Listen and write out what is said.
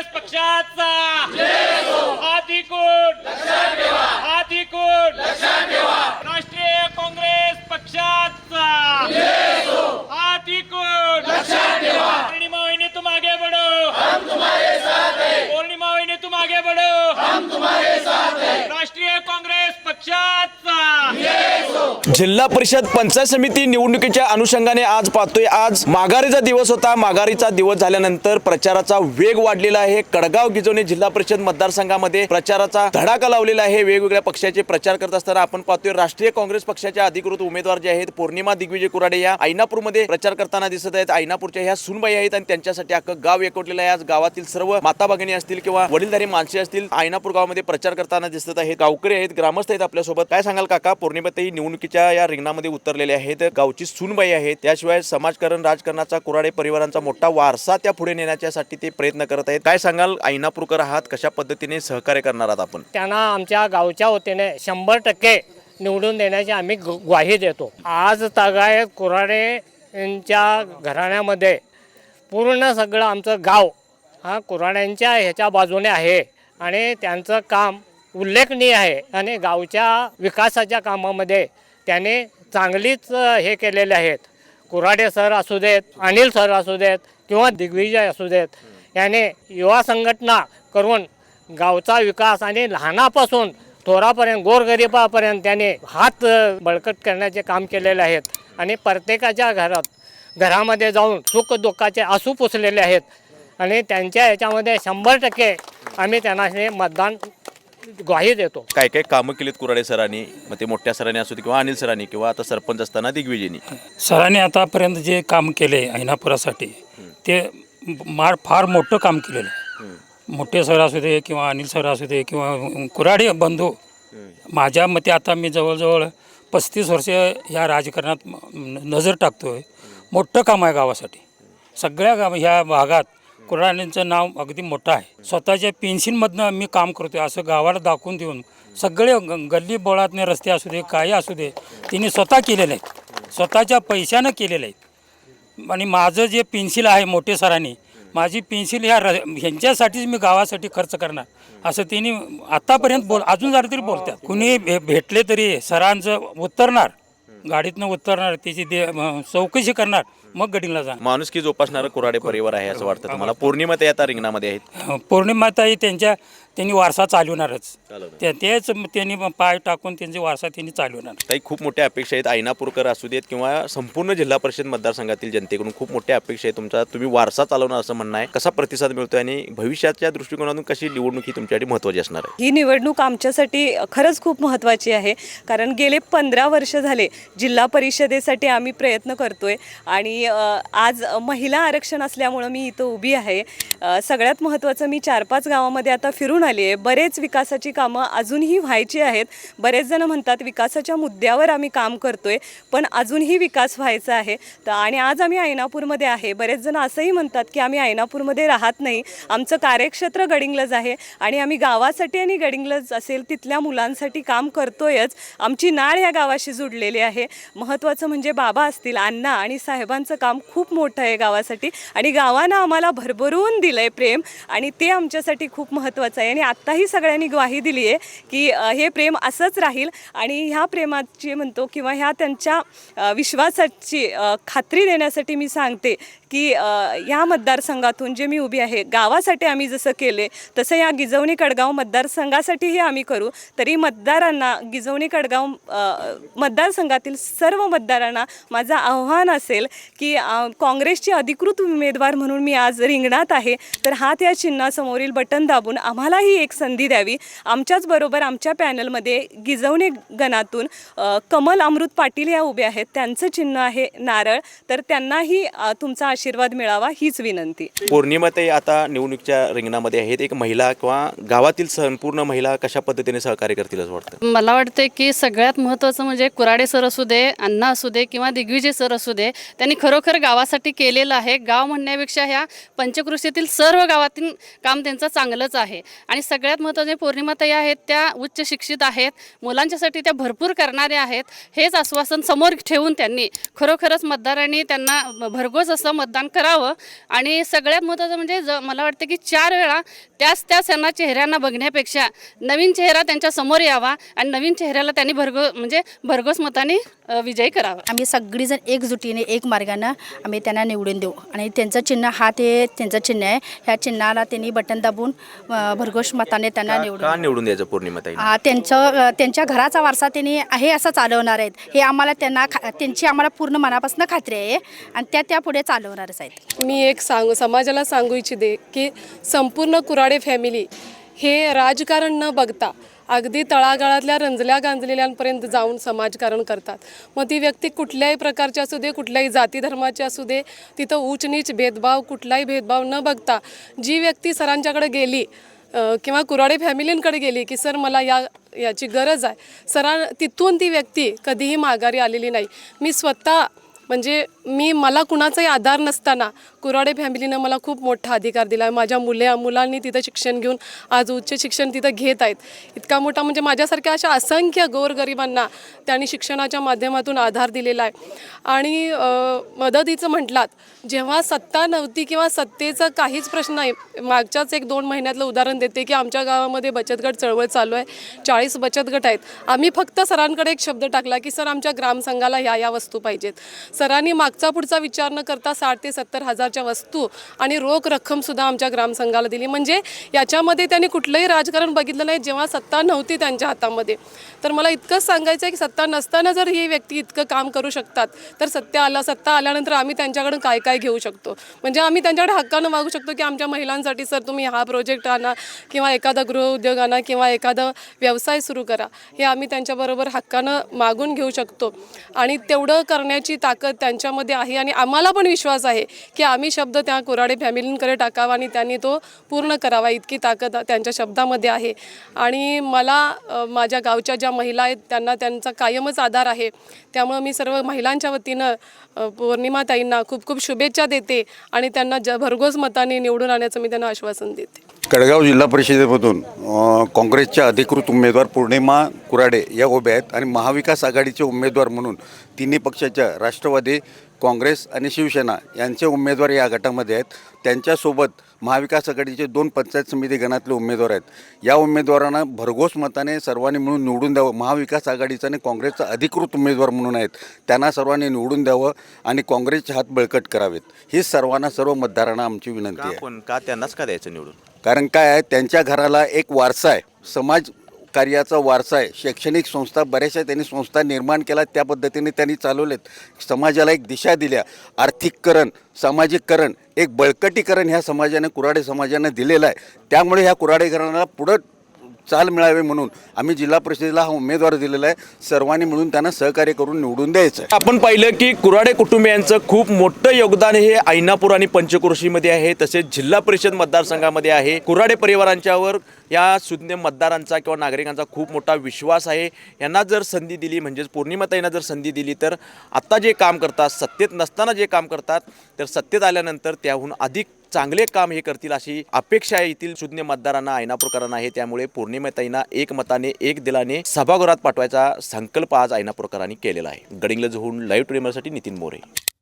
काँग्रेस पक्षाचा हातिकूट हातिकूट राष्ट्रीय काँग्रेस पक्षाचा हातिकूट पूर्णिमा वहिनी तुम आगे बढ़ो, हम तुम्हारे साथ हैं। पूर्णिमा वहिनी तुम आगे बढ़ो, हम तुम्हारे साथ हैं। राष्ट्रीय काँग्रेस पक्षाचा जिल्हा परिषद पंचायत समिती निवडणुकीच्या अनुषंगाने आज पाहतोय, आज माघारीचा दिवस होता। माघारीचा दिवस झाल्यानंतर प्रचाराचा वेग वाढलेला आहे। कडगाव गिजवणे जिल्हा परिषद मतदारसंघामध्ये प्रचाराचा धडाका लावलेला आहे। वेगवेगळ्या पक्षाचे प्रचार करत असताना आपण पाहतोय राष्ट्रीय काँग्रेस पक्षाचे अधिकृत उमेदवार जे आहेत पौर्णिमा दिग्विजय कुराडे या ऐनापूरमध्ये प्रचार करताना दिसत आहेत। ऐनापूरच्या ह्या सुनबाई आहेत आणि त्यांच्यासाठी अख्खं गाव एकवटलेलं आहे। आज गावातील सर्व माता भगिनी असतील किंवा वडीलधारी माणसे असतील ऐनापूर गावामध्ये प्रचार करताना दिसत आहेत। गावकरी आहेत, ग्रामस्थ आहेत आपल्यासोबत। काय सांगाल काका, पौर्णिमाताई निवडणुकीच्या या रिंगणामध्ये उतरलेले आहेत, गावची सुनबाई आहे, त्याशिवाय समाजकारण राजकारणाचा कुराडे परिवारांचा मोठा वारसा त्या पुढे नेण्यासाठी ते प्रयत्न करत आहेत। काय सांगाल, ऐनापूरकर आहात, कशा पद्धतीने सहकार्य करणार आहात आपण? त्यांना आमच्या गावच्या वतीने 100% निवडून देण्याची आम्ही ग्वाही देतो। आज तागायत कुराडे यांच्या घराण्यामध्ये पूर्ण सगळं आमचं गाव हा कुराड्यांच्या ह्याच्या बाजूने आहे आणि त्यांचं काम उल्लेखनीय आहे आणि गावच्या विकासाच्या कामामध्ये त्याने चांगलीच हे केलेले आहेत। कुराडे सर असू देत, अनिल सर असू देत किंवा दिग्विजय असू देत, याने युवा संघटना करून गावचा विकास आणि लहानापासून थोरापर्यंत गोरगरिबापर्यंत त्याने हात बळकट करण्याचे काम केलेले आहेत आणि प्रत्येकाच्या घरामध्ये जाऊन सुख दुःखाचे आसू पुसलेले आहेत आणि त्यांच्या ह्याच्यामध्ये 100% आम्ही त्यांना हे मतदान ग्वाही देतो। काय काय कामं केलीत कुराडे सरांनी, मग ते मोठ्या सरांनी असू दे किंवा अनिल सरांनी किंवा आता सरपंच असताना दिग्विजयनी? सरांनी आतापर्यंत जे काम केले ऐनापुरासाठी ते फार मोठं काम केलेलं आहे। मोठे सर असू दे किंवा अनिल सर असू दे किंवा कुराडे बंधू, माझ्या मते आता मी जवळजवळ 35 वर्ष ह्या राजकारणात नजर टाकतो आहे। मोठं काम आहे गावासाठी, सगळ्या ह्या भागात कुराड्यांचं नाव अगदी मोठं आहे। स्वतःच्या पेन्शनमधनं मी काम करतो आहे असं गावाला दाखवून देऊन सगळे गल्ली बोळातले रस्ते असू दे काही असू दे तिने स्वतः केलेले आहेत, स्वतःच्या पैशानं केलेले आहेत। आणि माझं जे पेन्सिल आहे मोठे सरांनी, माझी पेन्सिल ह्यांच्यासाठीच मी गावासाठी खर्च करणार असं त्यांनी आत्तापर्यंत अजून जरा तरी बोलतात। कुणी भेटले तरी सरांचं उतरणार, गाडीतनं उतरणार, त्याची चौकशी करणार, मग गडिंगला जाणार। माणुसकी जोपासणारा कुराडे परिवार आहे असं वाटतं तुम्हाला? पौर्णिमाताई आता रिंगणामध्ये आहेत, पौर्णिमाताई त्यांनी वारसा चालवणारच, तेच त्यांनी पाय टाकून त्यांचे वारसा त्यांनी चालवणार। ताई, खूप मोठ्या अपेक्षा आहेत ऐनापूरकर असू देत किंवा संपूर्ण जिल्हा परिषद मतदारसंघातील जनतेकडून खूप मोठ्या अपेक्षा आहे तुमचा, तुम्ही वारसा चालवणार असं म्हणणं आहे। कसा प्रतिसाद मिळतोय आणि भविष्याच्या दृष्टिकोनातून कशी निवडणूक ही तुमच्यासाठी महत्त्वाची असणार आहे? ही निवडणूक आमच्यासाठी खरंच खूप महत्त्वाची आहे, कारण गेले 15 वर्ष झाले जिल्हा परिषदेसाठी आम्ही प्रयत्न करतोय आणि आज महिला आरक्षण असल्यामुळं मी इथं उभी आहे। सगळ्यात महत्त्वाचं, मी 4-5 गावामध्ये आता फिरून आली आहे। बरेच विकासाची कामं अजूनही व्हायची आहेत। बरेच जण म्हणतात विकासाच्या मुद्द्यावर आम्ही काम करतोय, पण अजूनही विकास व्हायचा आहे। आणि आज आम्ही ऐनापूरमध्ये आहे। बरेच जण असंही म्हणतात की आम्ही ऐनापूरमध्ये राहत नाही, आमचं कार्यक्षेत्र गडिंग्लज आहे आणि आम्ही गावासाठी आणि गडिंग्लज असेल तिथल्या मुलांसाठी काम करतोयच। आमची नाळ या गावाशी जुडलेली आहे। महत्त्वाचं म्हणजे बाबा असतील, अण्णा आणि साहेबांचं काम खूप मोठं आहे गावासाठी आणि गावानं आम्हाला भरभरून दिलंय प्रेम आणि ते आमच्यासाठी खूप महत्त्वाचं आहे। आणि आत्ताही सगळ्यांनी ग्वाही दिली आहे की हे प्रेम असंच राहील आणि ह्या प्रेमाची म्हणतो किंवा ह्या त्यांच्या विश्वासाची खात्री देण्यासाठी मी सांगते की ह्या मतदारसंघातून जे मी उभी आहे, गावासाठी आम्ही जसं केले तसं या गिजवणी कडगाव मतदारसंघासाठीही आम्ही करू। तरी मतदारांना, गिजवणी कडगाव मतदारसंघातील सर्व मतदारांना माझं आव्हान असेल की काँग्रेसची अधिकृत उमेदवार म्हणून मी आज रिंगणात आहे, तर हात या चिन्हासमोरील बटन दाबून आम्हालाही एक संधी द्यावी। आमच्याच बरोबर आमच्या पॅनलमध्ये गिजवणी गणातून कमल अमृत पाटील या उभे आहेत, त्यांचं चिन्ह आहे नारळ, तर त्यांनाही तुमचा आशीर्वाद मिळावा हीच विनंती। पौर्णिमाताई आता निवडणुकीच्या रिंगणामध्ये आहेत, एक महिला किंवा गावातील संपूर्ण महिला कशा पद्धतीने सहकार्य करतील असं वाटतं? मला वाटतं की सगळ्यात महत्त्वाचं म्हणजे कुराडे सर असू दे, अण्णा असू दे किंवा दिग्विजय सर असू दे, त्यांनी खरोखर गावासाठी केलेलं आहे। गाव म्हणण्यापेक्षा ह्या पंचक्रोशीतील सर्व गावातील काम त्यांचं चांगलंच आहे। आणि सगळ्यात महत्त्वाचे पौर्णिमाताई आहेत, त्या उच्च शिक्षित आहेत, मुलांच्यासाठी त्या भरपूर करणाऱ्या आहेत। हेच आश्वासन समोर ठेवून त्यांनी खरोखरच मतदारांनी त्यांना भरघोस असं मतदान करावं आणि सगळ्यात महत्त्वाचं म्हणजे मला वाटतं की 4 वेळा त्याच त्यांना चेहऱ्यांना बघण्यापेक्षा नवीन चेहरा त्यांच्या समोर यावा आणि नवीन चेहऱ्याला त्यांनी भरघोस मताने विजयी करावा. आम्ही सगळीजण एकजुटीने एक मार्गानं आम्ही त्यांना निवडून देऊ आणि त्यांचं चिन्ह हा ते त्यांचं चिन्ह आहे. ह्या चिन्हाला त्यांनी बटन दाबून भरघोष मताने त्यांना का निवडून द्यायचं पौर्णिमाताई? त्यांच्या घराचा वारसा त्यांनी आहे असं चालवणार आहेत हे आम्हाला त्यांची आम्हाला पूर्ण मनापासून खात्री आहे आणि त्या पुढे चालवणारच आहेत. मी एक समाजाला सांगू इच्छिते की संपूर्ण कुराडे फॅमिली हे राजकारण न बघता अगदी तळागाळातल्या रंजल्या गांजलेल्यांपर्यंत जाऊन समाजकारण करतात. मग ती व्यक्ती कुठल्याही प्रकारची असू दे, कुठल्याही जाती धर्माची असू दे, तिथं ऊच नीच भेदभाव कुठलाही भेदभाव न बघता जी व्यक्ती सरांच्याकडे गेली किंवा कुराडे फॅमिलींकडे गेली की सर मला याची गरज आहे, तिथून ती व्यक्ती कधीही माघारी आलेली नाही. मी स्वतः म्हणजे मला कुणाचाही आधार नसताना कुराडे फॅमिलीनं मला खूप मोठा अधिकार दिला आहे. माझ्या मुलांनी तिथं शिक्षण घेऊन आज उच्च शिक्षण तिथं घेत आहेत. इतका मोठा म्हणजे माझ्यासारख्या अशा असंख्य गोरगरिबांना त्यांनी शिक्षणाच्या माध्यमातून आधार दिलेला आहे. आणि मदतीचं म्हटलात, जेव्हा सत्ता नव्हती किंवा सत्तेचा काहीच प्रश्न नाही, मागच्याच 1-2 महिन्यातलं उदाहरण देते की आमच्या गावामध्ये बचतगट चळवळ चालू आहे. 40 बचतगट आहेत. आम्ही फक्त सरांकडे एक शब्द टाकला की सर आमच्या ग्रामसंघाला या वस्तू पाहिजेत. सरांनी मागचा पुढचा विचार न करता 60,000 ते 70,000च्या वस्तू आणि रोख रक्कमसुद्धा आमच्या ग्रामसंघाला दिली. म्हणजे याच्यामध्ये त्यांनी कुठलंही राजकारण बघितलं नाही जेव्हा सत्ता नव्हती त्यांच्या हातामध्ये. तर मला इतकंच सांगायचं आहे की सत्ता नसताना जर ही व्यक्ती इतकं काम करू शकतात तर सत्ता आल्यानंतर आम्ही त्यांच्याकडून काय काय घेऊ शकतो. म्हणजे आम्ही त्यांच्याकडे हक्कानं मागू शकतो की आमच्या महिलांसाठी सर तुम्ही हा प्रोजेक्ट आणा किंवा एखादा गृहउद्योग आणा किंवा एखादा व्यवसाय सुरू करा. हे आम्ही त्यांच्याबरोबर हक्कानं मागून घेऊ शकतो आणि तेवढं करण्याची ताकद त्यांच्यामध्ये आहे. आणि आम्हाला पण विश्वास आहे की आम्ही शब्द त्या कुराडे फॅमिलींकडे टाकावा आणि त्यांनी तो पूर्ण करावा, इतकी ताकद त्यांच्या शब्दामध्ये आहे. आणि मला माझ्या गावच्या ज्या महिला आहेत त्यांचा कायमच आधार आहे. त्यामुळे मी सर्व महिलांच्या वतीनं पौर्णिमाताईंना खूप खूप शुभेच्छा देते आणि त्यांना भरघोस मताने निवडून आणण्याचं मी त्यांना आश्वासन देते. कळगाव जिल्हा परिषदेमधून काँग्रेसच्या अधिकृत उमेदवार पौर्णिमा कुराडे या उभ्या आहेत आणि महाविकास आघाडीचे उमेदवार म्हणून तिन्ही पक्षाच्या राष्ट्रवादी, काँग्रेस आणि शिवसेना यांचे उमेदवार या गटामध्ये आहेत. त्यांच्यासोबत महाविकास आघाडीचे 2 पंचायत समिती गणातले उमेदवार आहेत. या उमेदवारांना भरघोस मताने सर्वांनी मिळून निवडून द्यावं. महाविकास आघाडीचा आणि काँग्रेसचा अधिकृत उमेदवार म्हणून आहेत, त्यांना सर्वांनी निवडून द्यावं आणि काँग्रेसचे हात बळकट करावेत. ही सर्व मतदारांना आमची विनंती आहे. पण का त्यांनाच का द्यायचं निवडून? कारण काय आहे, त्यांच्या घराला एक वारसा आहे, समाज कार्याचा वारसा आहे. शैक्षणिक संस्था बऱ्याचशा त्यांनी संस्था निर्माण केल्या, त्या पद्धतीने त्यांनी चालवलेत. समाजाला एक दिशा दिल्या. आर्थिककरण, सामाजिककरण, एक बळकटीकरण ह्या समाजाने, कुराडे समाजाने दिलेलं आहे. त्यामुळे ह्या कुराडे घराण्याला पुढं चाल मिळावे म्हणून आम्ही जिल्हा परिषदेला हा उमेदवार दिलेला आहे. सर्वांनी मिळून त्यांना सहकार्य करून निवडून द्यायचं आहे. आपण पाहिलं की कुराडे कुटुंबियांचं खूप मोठं योगदान हे ऐनापूर आणि पंचक्रोशीमध्ये आहे, तसेच जिल्हा परिषद मतदारसंघामध्ये आहे. कुराडे परिवारांच्यावर या सुज्ञ मतदारांचा किंवा नागरिकांचा खूप मोठा विश्वास आहे. यांना जर संधी दिली, म्हणजेच पौर्णिमाताईंना जर संधी दिली तर आत्ता जे काम करतात, सत्तेत नसताना जे काम करतात, तर सत्तेत आल्यानंतर त्याहून अधिक चांगले काम हे करतील अशी अपेक्षा आहे येथील सुज्ञ मतदारांना, ऐनापूरकरांना आहे. त्यामुळे पौर्णिमाताईंना एक मताने, एक दिलाने सभागृहात पाठवायचा संकल्प आज ऐनापूरकरांनी केलेला आहे. गडिंग्लजहून लाईव्ह ट्रेमरसाठी नितीन मोरे.